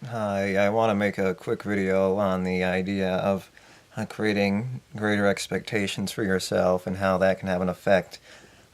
Hi, I want to make a quick video on the idea of creating greater expectations for yourself and how that can have an effect,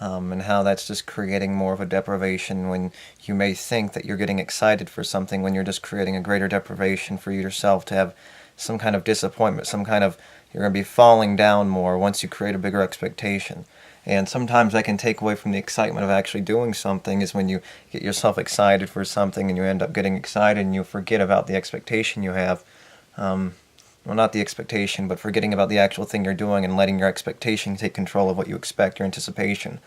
and how that's just creating more of a deprivation when you may think that you're getting excited for something when you're just creating a greater deprivation for yourself to have some kind of disappointment, some kind of, you're going to be falling down more once you create a bigger expectation. And sometimes that can take away from the excitement of actually doing something, is when you get yourself excited for something and you end up getting excited and you forget about the expectation you have. Well, not the expectation, but forgetting about the actual thing you're doing and letting your expectation take control of what you expect, your anticipation.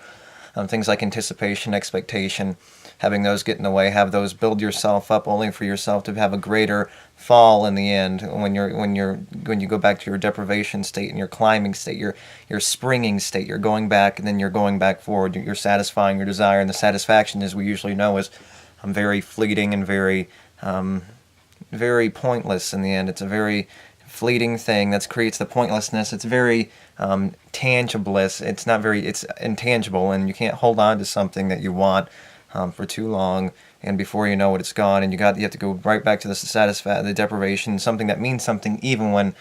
Things like anticipation, expectation, having those get in the way, have those build yourself up only for yourself to have a greater fall in the end. When you go back to your deprivation state and your climbing state, your springing state, you're going back and then you're going back forward. You're satisfying your desire, and the satisfaction, as we usually know, is very fleeting and very pointless in the end. It's a very fleeting thing that creates the pointlessness. It's very tangibleless. It's not very, it's intangible, and you can't hold on to something that you want for too long, and before you know it, it's gone, and you have to go right back to the deprivation, something that means something even when,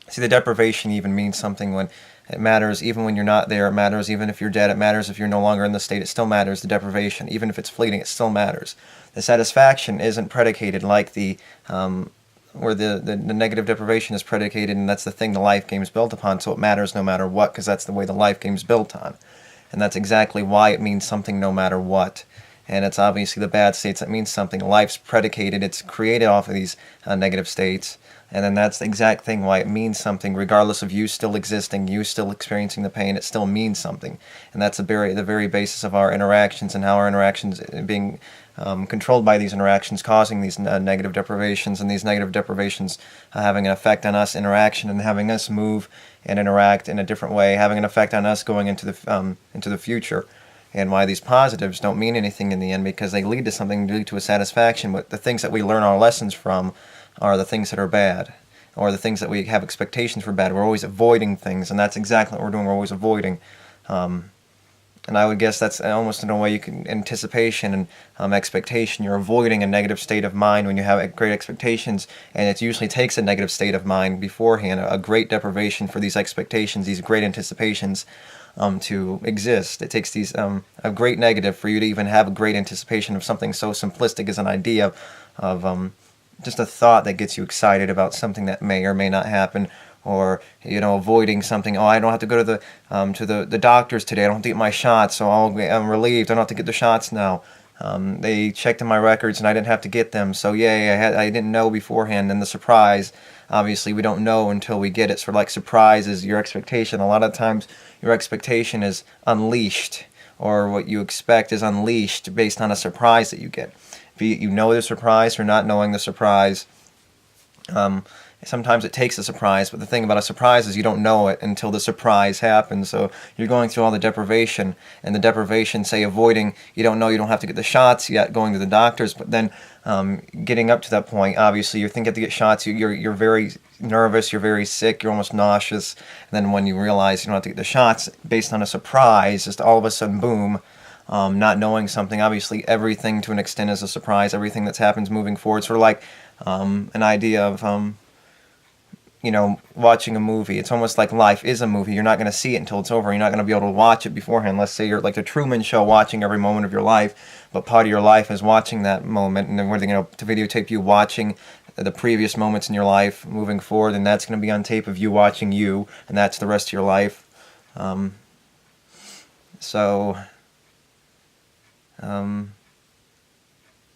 see, the deprivation even means something when it matters, even when you're not there. It matters even if you're dead. It matters if you're no longer in the state. It still matters. The deprivation, even if it's fleeting, it still matters. The satisfaction isn't predicated like where the negative deprivation is predicated, and that's the thing the life game is built upon, so it matters no matter what, because that's the way the life game is built on. And that's exactly why it means something no matter what. And it's obviously the bad states that means something. Life's predicated, it's created off of these negative states, and then that's the exact thing why it means something, regardless of you still existing, you still experiencing the pain, it still means something. And that's the very basis of our interactions, and how our interactions being controlled by these interactions, causing these negative deprivations, and these negative deprivations having an effect on us interaction and having us move and interact in a different way, having an effect on us going into the future. And why these positives don't mean anything in the end, because they lead to something, lead to a satisfaction, but the things that we learn our lessons from are the things that are bad, or the things that we have expectations for bad. We're always avoiding things, and that's exactly what we're doing. We're always avoiding. And I would guess that's almost in a way you can, anticipation and expectation, you're avoiding a negative state of mind when you have great expectations, and it usually takes a negative state of mind beforehand, a great deprivation for these expectations, these great anticipations to exist. It takes a great negative for you to even have a great anticipation of something so simplistic as an idea of just a thought that gets you excited about something that may or may not happen, or avoiding something. Oh, I don't have to go to the doctors today. I don't have to get my shots, so I'm relieved. I don't have to get the shots now. They checked in my records and I didn't have to get them, so yay, I didn't know beforehand. And the surprise, obviously we don't know until we get it. So like, surprise is your expectation. A lot of times your expectation is unleashed, or what you expect is unleashed based on a surprise that you get. Be it you know the surprise or not knowing the surprise. Sometimes it takes a surprise, but the thing about a surprise is you don't know it until the surprise happens. So you're going through all the deprivation, and the deprivation, say avoiding, you don't know you don't have to get the shots yet, going to the doctors, but then getting up to that point, obviously you think you have to get shots, you're very nervous, you're very sick, you're almost nauseous, and then when you realize you don't have to get the shots, based on a surprise, just all of a sudden, boom, not knowing something. Obviously everything to an extent is a surprise, everything that happens moving forward, sort of like an idea of watching a movie. It's almost like life is a movie. You're not going to see it until it's over. You're not going to be able to watch it beforehand. Let's say you're like the Truman Show, watching every moment of your life, but part of your life is watching that moment, and then we're going to videotape you watching the previous moments in your life moving forward, and that's going to be on tape of you watching you, and that's the rest of your life. So, where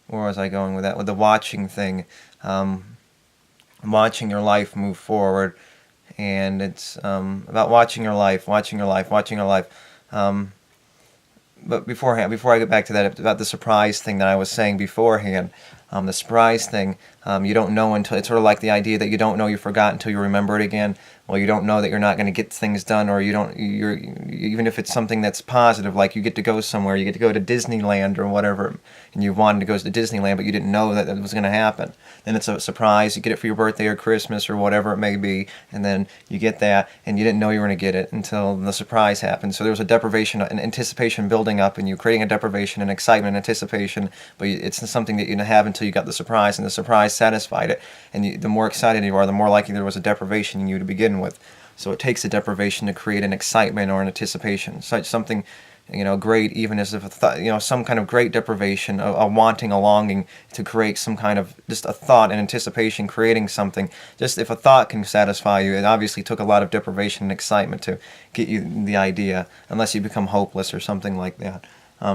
was I going with that? With the watching thing. Watching your life move forward, and it's about watching your life. But before I get back to that, about the surprise thing that I was saying beforehand, the surprise thing, you don't know until, it's sort of like the idea that you don't know you forgot until you remember it again. Well, you don't know that you're not going to get things done, or even if it's something that's positive, like you get to go somewhere, you get to go to Disneyland or whatever, and you wanted to go to Disneyland, but you didn't know that was going to happen. Then it's a surprise, you get it for your birthday or Christmas or whatever it may be, and then you get that, and you didn't know you were going to get it until the surprise happened. So there was a deprivation, an anticipation building up, and you creating a deprivation, an excitement, anticipation, but it's something that you didn't have until you got the surprise, and the surprise satisfied it. And the more excited you are, the more likely there was a deprivation in you to begin with. So it takes a deprivation to create an excitement or an anticipation, such something, great, even as if a thought, some kind of great deprivation, a wanting, a longing to create some kind of just a thought and anticipation, creating something. Just if a thought can satisfy you, it obviously took a lot of deprivation and excitement to get you the idea, unless you become hopeless or something like that.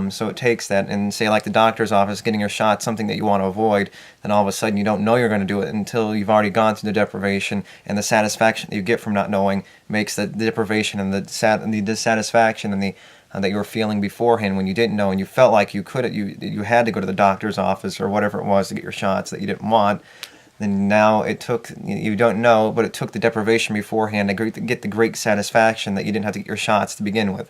So it takes that, and say like the doctor's office, getting your shot, something that you want to avoid, then all of a sudden you don't know you're going to do it until you've already gone through the deprivation, and the satisfaction that you get from not knowing makes the deprivation and the dissatisfaction and the that you were feeling beforehand when you didn't know and you felt like you had to go to the doctor's office or whatever it was to get your shots that you didn't want. Then now you don't know, but it took the deprivation beforehand to get the great satisfaction that you didn't have to get your shots to begin with.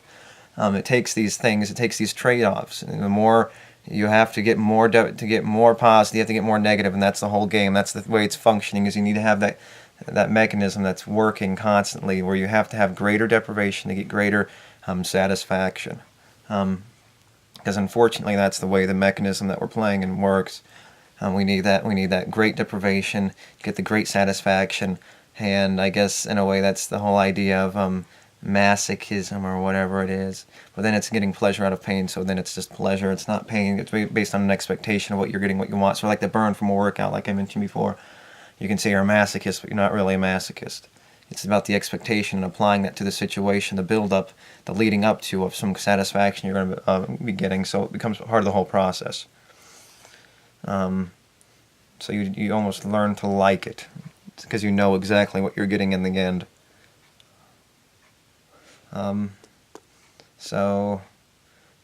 It takes these things, it takes these trade-offs. And the more you have to get more to get more positive, you have to get more negative, and that's the whole game. That's the way it's functioning. Is you need to have that mechanism that's working constantly, where you have to have greater deprivation to get greater satisfaction. Because unfortunately, that's the way the mechanism that we're playing and works. We need that great deprivation to get the great satisfaction, and I guess in a way that's the whole idea of masochism or whatever it is. But then it's getting pleasure out of pain, so then it's just pleasure. It's not pain. It's based on an expectation of what you're getting, what you want. So like the burn from a workout, like I mentioned before, you can say you're a masochist, but you're not really a masochist. It's about the expectation and applying that to the situation, the build-up, the leading up to of some satisfaction you're going to be getting. So it becomes part of the whole process. So you almost learn to like it. It's because you know exactly what you're getting in the end. So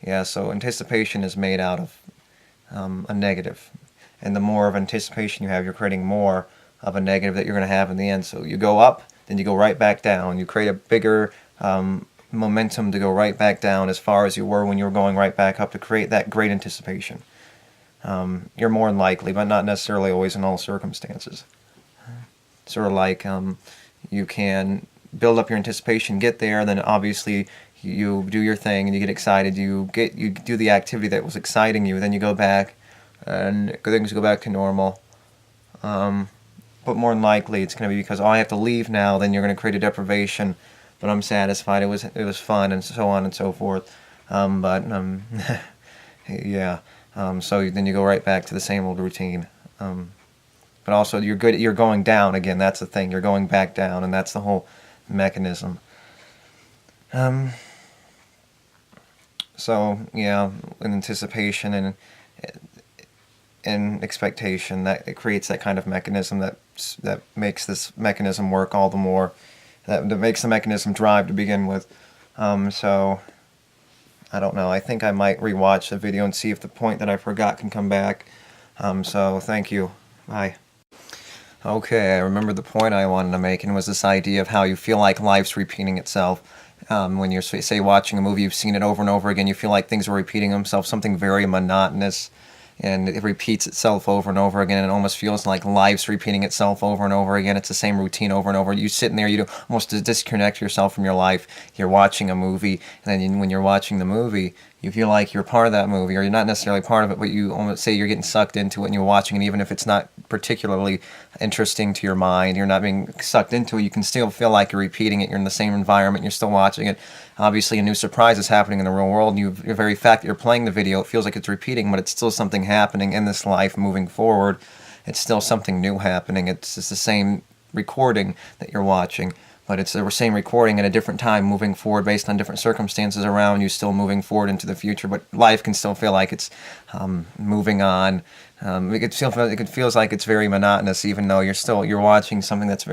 anticipation is made out of a negative. And the more of anticipation you have, you're creating more of a negative that you're going to have in the end. So you go up, then you go right back down. You create a bigger momentum to go right back down as far as you were when you were going right back up to create that great anticipation. You're more likely, but not necessarily always in all circumstances. Sort of like you can build up your anticipation, get there, then obviously you do your thing and you get excited. You do the activity that was exciting you, then you go back and things go back to normal. But more than likely it's going to be because I have to leave now, then you're going to create a deprivation, but I'm satisfied, it was fun, and so on and so forth. Yeah. So then you go right back to the same old routine. But also you're going down again, that's the thing, you're going back down, and that's the whole mechanism. So yeah, in anticipation and expectation, that it creates that kind of mechanism that makes this mechanism work all the more, that makes the mechanism drive to begin with. So I don't know, I think I might rewatch the video and see if the point that I forgot can come back. So thank you. Bye. Okay, I remember the point I wanted to make, and it was this idea of how you feel like life's repeating itself. When you're, say, watching a movie, you've seen it over and over again, you feel like things are repeating themselves, something very monotonous, and it repeats itself over and over again, and it almost feels like life's repeating itself over and over again. It's the same routine over and over. You sit in there, you almost disconnect yourself from your life. You're watching a movie, and then when you're watching the movie, you feel like you're part of that movie, or you're not necessarily part of it, but you almost say you're getting sucked into it and you're watching it, even if it's not particularly interesting to your mind, you're not being sucked into it, you can still feel like you're repeating it, you're in the same environment, you're still watching it. Obviously a new surprise is happening in the real world, and the very fact that you're playing the video, it feels like it's repeating, but it's still something happening in this life moving forward. It's still something new happening. It's just the same recording that you're watching, but it's the same recording at a different time moving forward based on different circumstances around you, still moving forward into the future, but life can still feel like it's moving on. It feels like it's very monotonous, even though you're watching something that's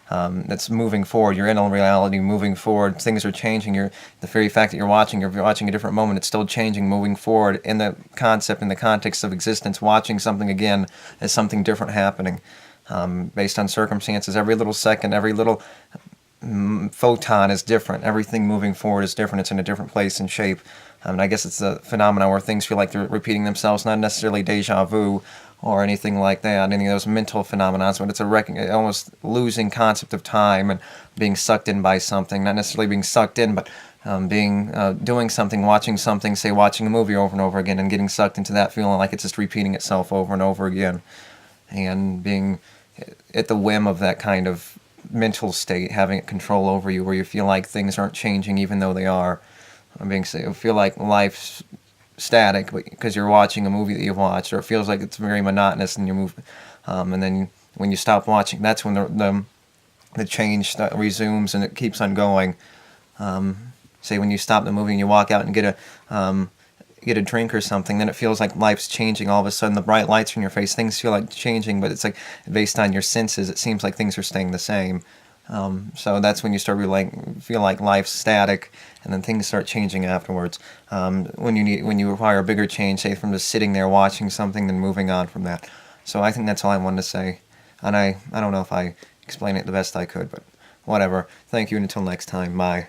that's moving forward. You're in a reality moving forward. Things are changing. The very fact that you're watching a different moment, it's still changing, moving forward in the concept, in the context of existence. Watching something again is something different happening, based on circumstances. Every little second, every little photon is different. Everything moving forward is different. It's in a different place and shape. And I guess it's a phenomenon where things feel like they're repeating themselves, not necessarily deja vu or anything like that, any of those mental phenomena, but it's almost losing concept of time and being sucked in by something, not necessarily being sucked in, but being doing something, watching something, say watching a movie over and over again, and getting sucked into that, feeling like it's just repeating itself over and over again, and being at the whim of that kind of mental state, having it control over you, where you feel like things aren't changing even though they are. You feel like life's static because you're watching a movie that you've watched, or it feels like it's very monotonous and you move, and then when you stop watching, that's when the change resumes and it keeps on going. Say when you stop the movie and you walk out and get a drink or something, then it feels like life's changing. All of a sudden, the bright lights are in your face, things feel like changing, but it's like based on your senses, it seems like things are staying the same. So that's when you start feel like life's static, and then things start changing afterwards. When you require a bigger change, say from just sitting there watching something, then moving on from that. So I think that's all I wanted to say, and I don't know if I explained it the best I could, but whatever. Thank you, and until next time, bye.